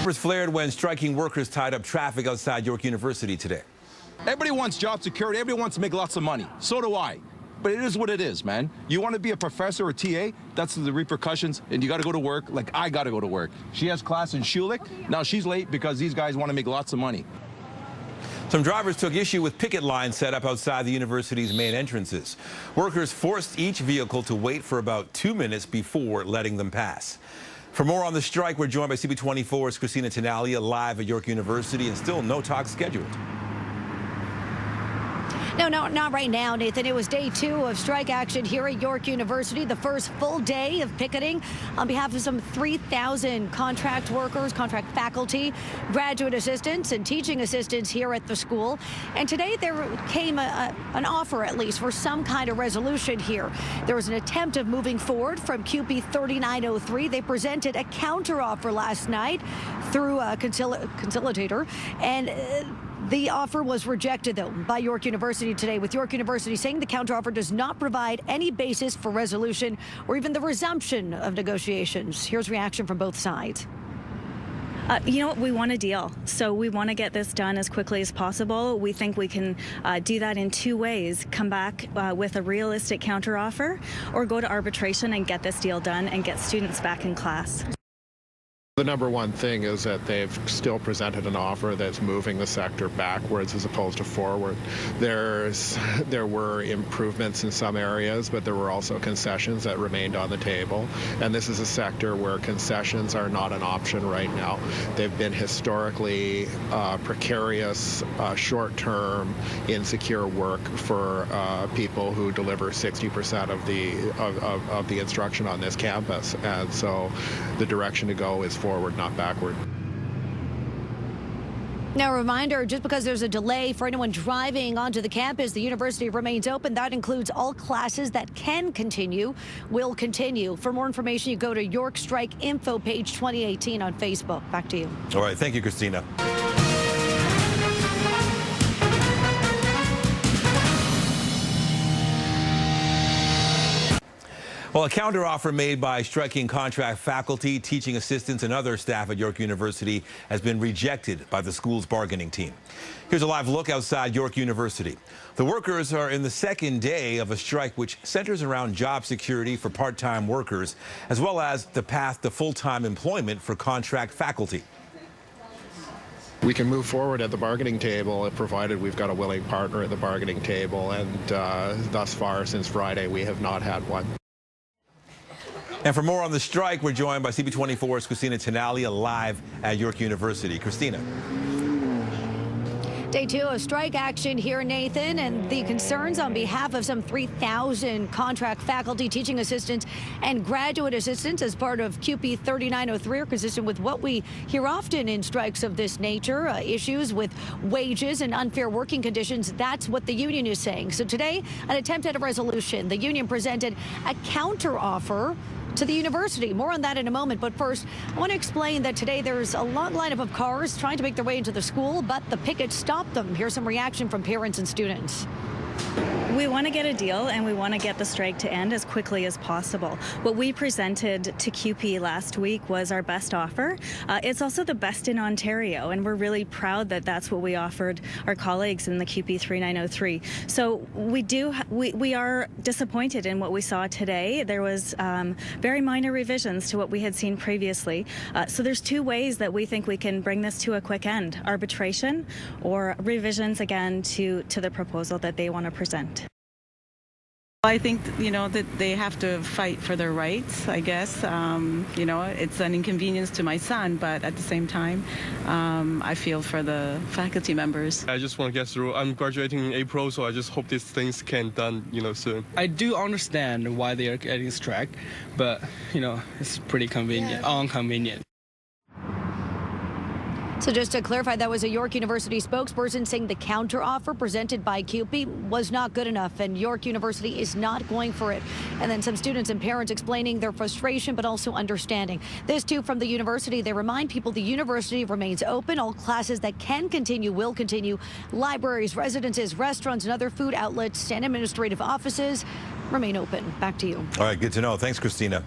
Cameras flared when striking workers tied up traffic outside York University today. Everybody wants job security. Everybody wants to make lots of money. So do I. But it is what it is, man. You want to be a professor or TA, that's the repercussions, and you got to go to work like I got to go to work. She has class in Schulich. Now she's late because these guys want to make lots of money. Some drivers took issue with picket lines set up outside the university's main entrances. Workers forced each vehicle to wait for about 2 minutes before letting them pass. For more on the strike, we're joined by CUPE24's Christina Tenalia live at York University, and still no talk scheduled. No, not right now, Nathan. It was day 2 of strike action here at York University, the first full day of picketing on behalf of some 3,000 contract workers, contract faculty, graduate assistants, and teaching assistants here at the school. And today there came an offer, at least, for some kind of resolution here. There was an attempt of moving forward from CUPE 3903. They presented a counteroffer last night through a conciliator, and the offer was rejected, though, by York University today, with York University saying the counteroffer does not provide any basis for resolution or even the resumption of negotiations. Here's reaction from both sides. You know what? We want a deal. So we want to get this done as quickly as possible. We think we can do that in 2 ways. Come back with a realistic counteroffer, or go to arbitration and get this deal done and get students back in class. The number one thing is that they've still presented an offer that's moving the sector backwards as opposed to forward. There were improvements in some areas, but there were also concessions that remained on the table. And this is a sector where concessions are not an option right now. They've been historically precarious, short-term, insecure work for people who deliver 60% of the instruction on this campus. And so the direction to go is forward, not backward. Now, a reminder, just because there's a delay for anyone driving onto the campus, the university remains open. That includes all classes that can continue, will continue. For more information, you go to York Strike Info page 2018 on Facebook. Back to you. All right. Thank you, Christina. Well, a counteroffer made by striking contract faculty, teaching assistants, and other staff at York University has been rejected by the school's bargaining team. Here's a live look outside York University. The workers are in the second day of a strike which centers around job security for part-time workers, as well as the path to full-time employment for contract faculty. We can move forward at the bargaining table, provided we've got a willing partner at the bargaining table, and thus far, since Friday, we have not had one. And for more on the strike, we're joined by CUPE24's Christina Tenalia live at York University. Christina. Day 2 of strike action here, Nathan, and the concerns on behalf of some 3,000 contract faculty, teaching assistants, and graduate assistants as part of CUPE 3903 are consistent with what we hear often in strikes of this nature, issues with wages and unfair working conditions. That's what the union is saying. So today, an attempt at a resolution. The union presented a counteroffer to the university. More on that in a moment. But first, I want to explain that today there's a long lineup of cars trying to make their way into the school, but the picket stopped them. Here's some reaction from parents and students. We want to get a deal, and we want to get the strike to end as quickly as possible. What we presented to CUPE last week was our best offer. It's also the best in Ontario, and we're really proud that that's what we offered our colleagues in the CUPE 3903. So we are disappointed in what we saw today. There was very minor revisions to what we had seen previously. So there's 2 ways that we think we can bring this to a quick end: arbitration or revisions again to the proposal that they want to present. I think, that they have to fight for their rights, I guess. It's an inconvenience to my son, but at the same time, I feel for the faculty members. I just want to get through. I'm graduating in April, so I just hope these things can done, soon. I do understand why they are getting strike, but, it's pretty inconvenient. So just to clarify, that was a York University spokesperson saying the counteroffer presented by CUPE was not good enough, and York University is not going for it. And then some students and parents explaining their frustration, but also understanding. This too from the university. They remind people the university remains open. All classes that can continue will continue. Libraries, residences, restaurants, and other food outlets and administrative offices remain open. Back to you. All right, good to know. Thanks, Christina.